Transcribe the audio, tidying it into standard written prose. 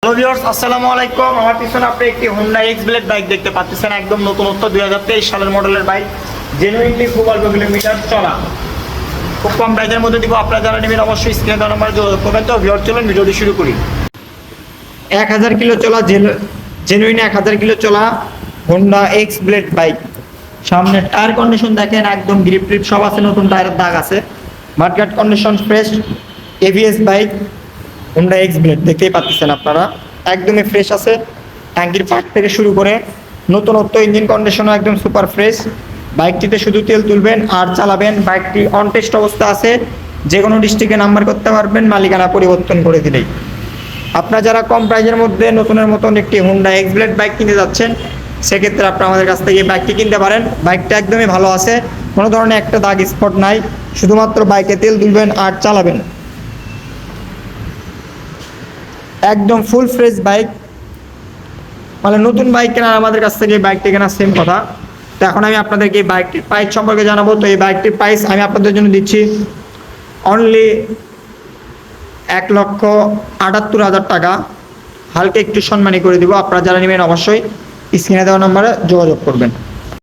Hello viewers, আসসালামু আলাইকুম। আমার পিছনে আপনি একটি হোন্ডা এক্স ব্লেড বাইক দেখতে পাচ্ছেন। একদম নতুনত্ব 2023 সালের মডেলের বাইক, জেনুইনলি খুব অল্প কিলোমিটার চলা, খুব কম প্রাইসের মধ্যে দিব। আপনারা যারা নেবেন অবশ্যই স্ক্রিনে দেওয়া নাম্বারে যোগাযোগ করবেন। তো ভিউয়ার্স, চলুন ভিডিওটি শুরু করি। 1000 কিলো চলা, জেনুইন 1000 কিলো চলা হোন্ডা এক্স ব্লেড বাইক। সামনে টায়ার কন্ডিশন দেখেন, একদম গ্রিপ ট্রিপ সব আছে, নতুন টায়ারের দাগ আছে, mudguard condition fresh, AVS bike Honda X Blade দেখতেই পাচ্ছেন আপনারা, একদমই ফ্রেশ আছে। ট্যাঙ্কির পার্ট থেকে শুরু করে নতুনত্ব, ইঞ্জিন কন্ডিশনও একদম সুপার ফ্রেশ। বাইকটিতে শুধু তেল তুলবেন আর চালাবেন। বাইকটি অন টেস্ট অবস্থা আছে, যে কোনো ডিস্ট্রিক্টে নাম্বার করতে পারবেন, মালিকানা পরিবর্তন করে দিলেই। আপনারা যারা কম প্রাইজের মধ্যে নতুনের মতন একটি হোন্ডা এক্স ব্লেড বাইক কিনতে যাচ্ছেন, সেক্ষেত্রে আপনারা আমাদের কাছ থেকে বাইকটি কিনতে পারেন। বাইকটা একদমই ভালো আছে, কোনো ধরনের একটা দাগ স্পট নাই, শুধুমাত্র বাইকে তেল তুলবেন আর চালাবেন। একদম ফুল ফ্রেশ বাইক, মানে নতুন বাইক কেনার আমাদের কাছ থেকে বাইকটি কেনার সেম কথা। তো এখন আমি আপনাদেরকে এই বাইকটির প্রাইস সম্পর্কে জানাবো। তো এই বাইকটির প্রাইস আমি আপনাদের জন্য দিচ্ছি অনলি 1,78,000 টাকা। হালকা একটু সম্মানী করে দিব। আপনারা যারা নেবেন অবশ্যই স্ক্রিনে দেওয়া নম্বরে যোগাযোগ করবেন।